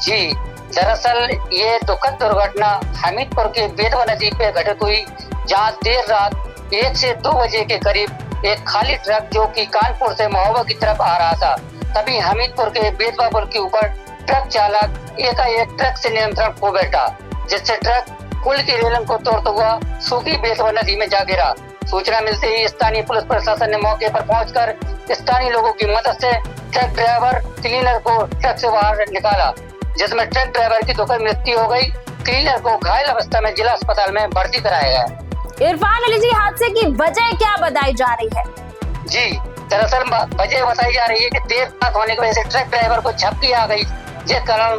जी, दरअसल ये दुखद दुर्घटना हमीरपुर के बेतवा नदी पे घटित हुई, जहां देर रात 1 से 2 बजे के करीब एक खाली ट्रक जो कि कानपुर से महोबा की तरफ आ रहा था, तभी हमीरपुर के बेतवा पुल के ऊपर ट्रक चालक एकाएक ट्रक से नियंत्रण खो बैठा, जिससे ट्रक पुल की रेलिंग को तोड़ता हुआ सूखी बेतवा नदी में जा गिरा। सूचना मिलते ही स्थानीय पुलिस प्रशासन ने मौके पर पहुंचकर स्थानीय लोगों की मदद से ट्रक ड्राइवर क्लीनर को ट्रक से बाहर निकाला, जिसमें ट्रक ड्राइवर की दुखद मृत्यु हो गई। क्लीनर को घायल अवस्था में जिला अस्पताल में भर्ती कराया गया। इरफान अली जी, हादसे की वजह क्या बताई जा रही है? जी, दरअसल वजह बताई जा रही है कि देर रात होने की वजह से ट्रक ड्राइवर को झपकी आ गई, जिस कारण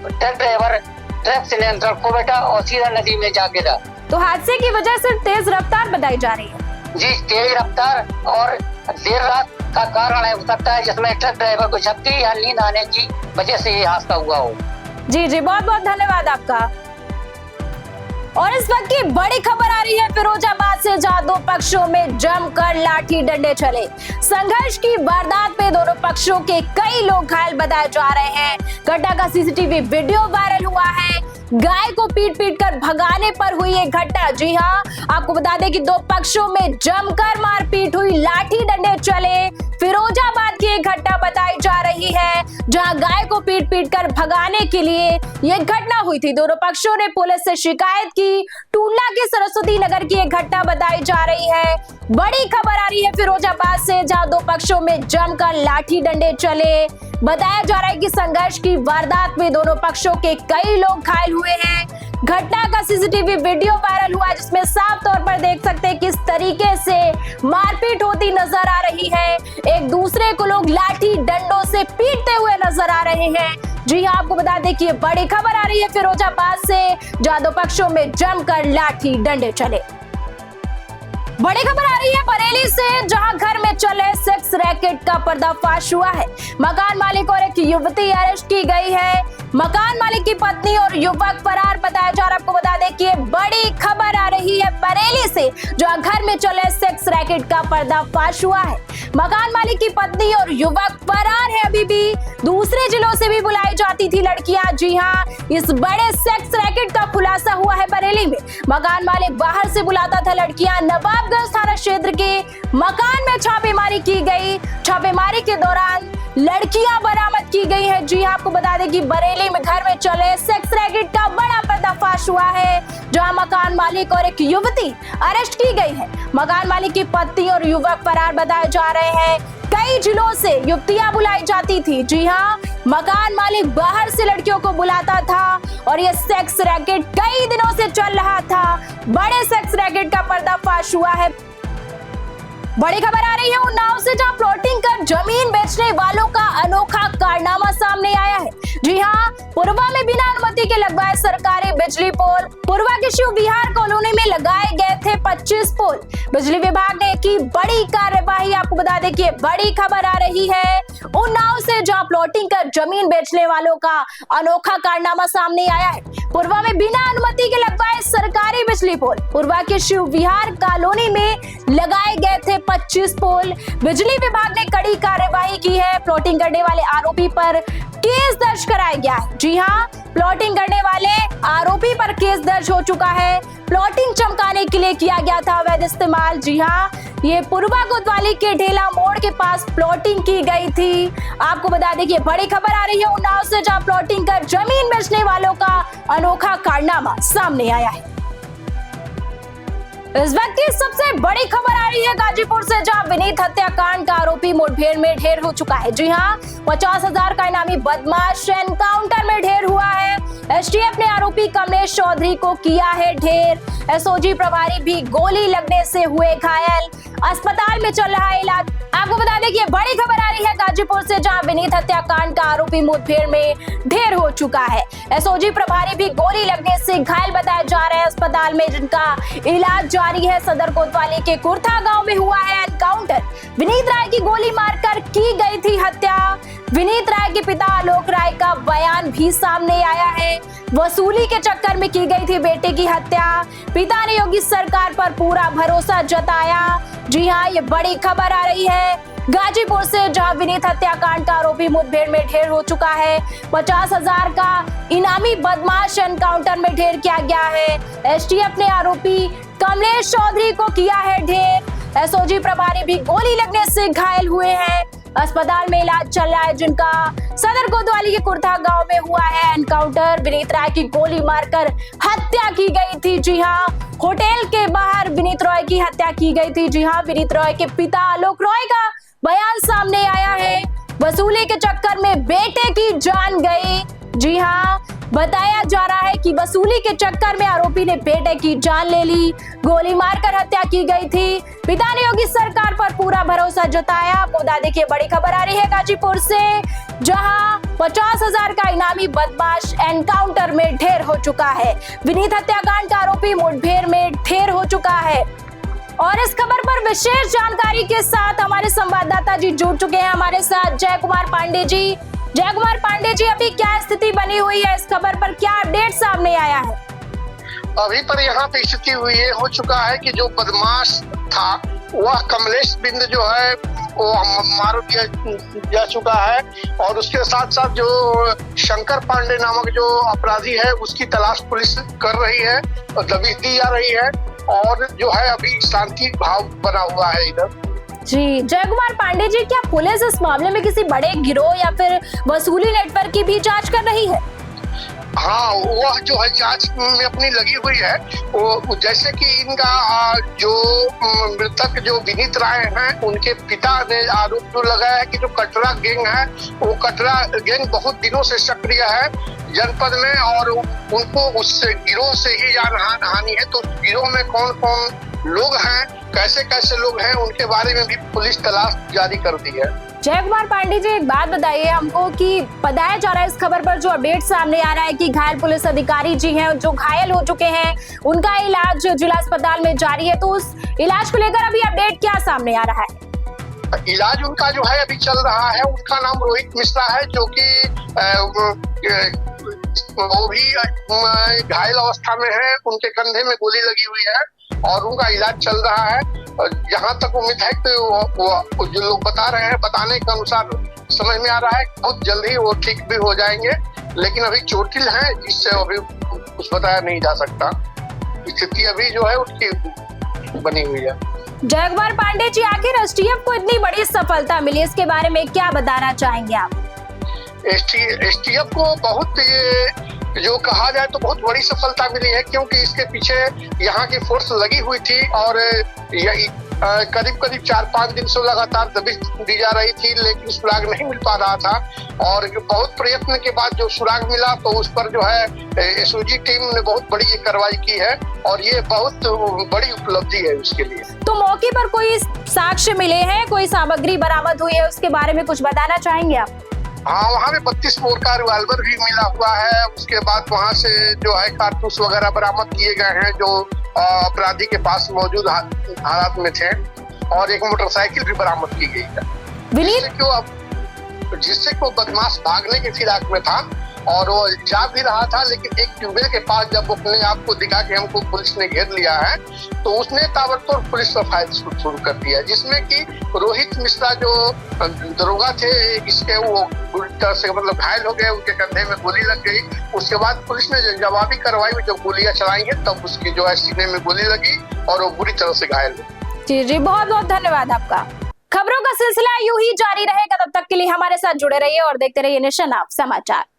ट्रक ड्राइवर ट्रक से नियंत्रण खो बैठा और सीधा नदी में जा गिरा। तो हादसे की वजह सिर्फ तेज रफ्तार बताई जा रही है? जी, तेज रफ्तार और देर रात का कारण हो सकता है, जिसमें ट्रक ड्राइवर को झपकी या नींद आने की वजह से ये हादसा हुआ हो। जी जी, बहुत बहुत धन्यवाद आपका। और इस वक्त की बड़ी खबर आ रही है फिरोजाबाद से, जहां दो पक्षों में जमकर लाठी डंडे चले। संघर्ष की वारदात में दोनों पक्षों के कई लोग घायल बताए जा रहे हैं। घटना का सीसीटीवी वीडियो वायरल हुआ है। गाय को पीट पीट कर भगाने पर हुई ये घटना। जी हाँ, आपको बता दें कि दो पक्षों में जमकर मारपीट हुई, लाठी डंडे चले। फिरोजाबाद की एक घटना बताई जा रही है, जहां गाय को पीट पीट कर भगाने के लिए ये घटना हुई थी। दोनों पक्षों ने पुलिस से शिकायत की। टूडला के सरस्वती नगर की एक घटना बताई जा रही है। बड़ी खबर आ रही है फिरोजाबाद से, जहां दो पक्षों में जमकर लाठी डंडे चले। बताया जा रहा है कि संघर्ष की वारदात में दोनों पक्षों के कई लोग घायल हुए हैं। घटना का सीसीटीवी वीडियो वायरल हुआ है, जिसमें साफ तौर पर देख सकते हैं किस तरीके से मारपीट होती नजर आ रही है। एक दूसरे को लोग लाठी डंडों से पीटते हुए नजर आ रहे हैं। जी हाँ, आपको बता दें कि ये बड़ी खबर आ रही है फिरोजाबाद से, जहां दो पक्षों में जमकर लाठी डंडे चले। बड़ी खबर आ रही है बरेली से, जहां घर में चले सेक्स रैकेट का पर्दाफाश हुआ है। मकान मालिक और एक युवती अरेस्ट की गई है। मकान मालिक की पत्नी और युवक फरार बताया जा रहा है। आपको बता दें कि बड़ी खबर आ रही है बरेली से, जहां घर में चले सेक्स रैकेट का पर्दाफाश हुआ है। मकान मालिक की पत्नी और युवक फरार है। अभी भी दूसरे जिलों से भी बुलाई जाती थी लड़कियां। जी हाँ, इस बड़े सेक्स रैकेट का खुलासा हुआ है बरेली में। मकान मालिक बाहर से बुलाता था लड़कियां। नवाबगंज थाना क्षेत्र के मकान में छापेमारी की गई। छापेमारी के दौरान लड़कियां बरामद की गई है। जी आपको बता दें कि बरेली में घर में चले सेक्स रैकेट का बड़ा पर्दाफाश हुआ है, जहां मकान मालिक और एक युवती अरेस्ट की गई है। मकान मालिक की पत्नी और युवक फरार बताए जा रहे हैं। कई जिलों से युवतियां बुलाई जाती थी। जी हाँ, मकान मालिक बाहर से लड़कियों को बुलाता था और ये सेक्स रैकेट कई दिनों से चल रहा था। बड़े सेक्स रैकेट का पर्दाफाश हुआ है। बड़ी खबर आ रही है उन्नाव से, जहां प्लॉटिंग कर जमीन बेचने वालों का अनोखा कारनामा सामने आया है। जी हाँ, पुरवा में बिना अनुमति के लगवाए सरकारी बिजली पोल। पुरवा के शिव विहार कॉलोनी में लगाए गए थे 25 पोल। बिजली विभाग ने की बड़ी कार्यवाही। आपको बता दें कि बड़ी खबर आ रही है उन्नाव से, जहां प्लॉटिंग कर जमीन बेचने वालों का अनोखा कारनामा सामने आया है। पुरवा में बिना अनुमति के लगवाए सरकारी बिजली पोल। पुरवा के शिव विहार कॉलोनी में लगाए गए थे 25 पोल। बिजली विभाग ने कड़ी कार्यवाही की है। प्लॉटिंग करने वाले आरोपी पर केस दर्ज कराया गया है। जी हाँ, प्लॉटिंग करने वाले आरोपी पर केस दर्ज हो चुका है। प्लॉटिंग चमकाने के लिए किया गया था अवैध इस्तेमाल। जी हाँ, ये पुरवा कोतवाली के ढेला मोड़ के पास प्लॉटिंग की गई थी। आपको बता दें कि बड़ी खबर आ रही है उन्नाव से, जहां प्लॉटिंग कर जमीन बेचने वालों का अनोखा कारनामा सामने आया है। इस वक्त की सबसे बड़ी खबर आ रही है गाजीपुर से, जहां विनीत हत्याकांड का आरोपी मुठभेड़ में ढेर हो चुका है। जी हाँ, 50,000 का इनामी बदमाश एनकाउंटर में ढेर हुआ है। एसटीएफ ने आरोपी कमलेश चौधरी को किया है ढेर। एसओजी प्रभारी भी गोली लगने से हुए घायल, अस्पताल में चल रहा है इलाज। आपको बता दें कि बड़ी खबर आ रही है गाजीपुर से, जहां विनीत हत्याकांड का आरोपी मुठभेड़ में ढेर हो चुका है। एसओजी प्रभारी भी गोली लगने से घायल बताए जा रहे हैं अस्पताल में, जिनका इलाज जारी है। सदर कोतवाली के कुर्था गांव में हुआ है एनकाउंटर। विनीत राय की गोली मारकर की गई थी हत्या। विनीत राय के पिता आलोक राय का बयान भी सामने आया है। वसूली के चक्कर में की गई थी बेटे की हत्या। पिता ने योगी सरकार पर पूरा भरोसा जताया। जी हाँ, ये बड़ी खबर आ रही है गाजीपुर से, जहां विनीत हत्याकांड का आरोपी मुठभेड़ में ढेर हो चुका है। 50,000 का इनामी बदमाश एनकाउंटर में ढेर किया गया है। एसटीएफ ने आरोपी कमलेश चौधरी को किया है ढेर। एसओजी प्रभारी भी गोली लगने से घायल हुए हैं। अस्पताल में इलाज चल रहा है, जिनका सदर कोतवाली के कुर्था गांव में हुआ है एनकाउंटर। विनीत राय की गोली मारकर हत्या की गई थी। जी हाँ, होटल के बाहर विनीत रॉय की हत्या की गई थी। जी हाँ, विनीत रॉय के पिता आलोक रॉय का बयान सामने आया है। वसूली के चक्कर में बेटे की जान गई। जी हाँ, बताया जा रहा है कि वसूली के चक्कर में आरोपी ने बेटे की जान ले ली। गोली मारकर हत्या की गई थी। पिता ने योगी सरकार पर पूरा भरोसा जताया। आपको बता दें कि बड़ी खबर आ रही है गाजीपुर से, जहां 50,000 का इनामी बदमाश एनकाउंटर में ढेर हो चुका है। विनीत हत्याकांड का आरोपी मुठभेड़ में ढेर हो चुका है। और इस खबर पर विशेष जानकारी के साथ हमारे संवाददाता जी जुड़ चुके हैं हमारे साथ, जय कुमार पांडे जी। जय कुमार पांडे जी, अभी क्या स्थिति बनी हुई है? इस खबर पर क्या अपडेट सामने आया है? अभी पर यहाँ पे स्थिति हुई है, हो चुका है कि जो बदमाश था वह कमलेश बिंद जो है वो मार दिया जा चुका है। और उसके साथ साथ जो शंकर पांडे नामक जो अपराधी है उसकी तलाश पुलिस कर रही है और दबिश दी जा रही है। और जो है अभी शांति भाव बना हुआ है इधर। जी, जय कुमार पांडे जी, क्या पुलिस इस मामले में किसी बड़े गिरोह या फिर वसूली नेटवर्क की भी जांच कर रही है? हाँ, वह जो है जांच में अपनी लगी हुई है। वो जैसे कि इनका जो मृतक जो विनीत राय हैं, उनके पिता ने आरोप जो लगाया है कि जो कटरा गैंग है, वो कटरा गैंग बहुत दिनों से सक्रिय है जनपद में और उनको उस गिरोह से ही जान हानि है। तो गिरोह में कौन कौन लोग हैं, कैसे कैसे लोग हैं, उनके बारे में भी पुलिस तलाश जारी कर दी है। जय कुमार पांडे जी, एक बात बताइए हमको कि बताया जा रहा है इस खबर पर जो अपडेट सामने आ रहा है कि घायल पुलिस अधिकारी जी हैं जो घायल हो चुके हैं, उनका इलाज जिला अस्पताल में जारी है। तो उस इलाज को लेकर अभी अपडेट क्या सामने आ रहा है? इलाज उनका जो है अभी चल रहा है। उनका नाम रोहित मिश्रा है, जो कि वो भी घायल अवस्था में है। उनके कंधे में गोली लगी हुई है और उनका इलाज चल रहा है। जहाँ तक उम्मीद है कि वो जो लोग बता रहे हैं, बताने के अनुसार समझ में आ रहा है बहुत जल्द ही वो ठीक भी हो जाएंगे, लेकिन अभी चोटिल है जिससे अभी कुछ बताया नहीं जा सकता। स्थिति अभी जो है उसकी बनी हुई है। जयकुमार पांडे जी, आखिर एसटीएफ को इतनी बड़ी सफलता मिली, इसके बारे में क्या बताना चाहेंगे आप? एसटीएफ को बहुत ये जो कहा जाए तो बहुत बड़ी सफलता मिली है, क्योंकि इसके पीछे यहाँ की फोर्स लगी हुई थी और यही करीब 4-5 दिन से लगातार दबिश दी जा रही थी, लेकिन सुराग नहीं मिल पा रहा था। और बहुत प्रयत्न के बाद जो सुराग मिला तो उस पर जो है एसओजी टीम ने बहुत बड़ी ये कार्रवाई की है और ये बहुत बड़ी उपलब्धि है उसके लिए। तो मौके पर कोई साक्ष्य मिले हैं, कोई सामग्री बरामद हुई है, उसके बारे में कुछ बताना चाहेंगे आप? हाँ, वहाँ पे 32 बोर का रिवाल्वर भी मिला हुआ है। उसके बाद वहाँ से जो है कारतूस वगैरह बरामद किए गए हैं जो अपराधी के पास मौजूद हालात में थे, और एक मोटरसाइकिल भी बरामद की गई है, जिससे कि वो बदमाश भागने के फिराक में था और वो जा भी रहा था। लेकिन एक ट्यूबवेल के पास जब अपने आप को दिखा कि हमको पुलिस ने घेर लिया है, तो उसने ताबड़तोड़ पुलिस पर फायर शुरू कर दिया, जिसमें कि रोहित मिश्रा जो दरोगा थे इसके वो बुरी तरह से मतलब घायल हो गए, उनके कंधे में गोली लग गई। उसके बाद पुलिस ने जवाबी कार्रवाई में जब गोलियां चलाई हैं तब उसकी जो है सीने में गोली लगी और वो बुरी तरह से घायल हुई। जी, बहुत बहुत धन्यवाद आपका। खबरों का सिलसिला यूं ही जारी रहेगा, तब तक के लिए हमारे साथ जुड़े रहिए और देखते रहिए नेशन आप समाचार।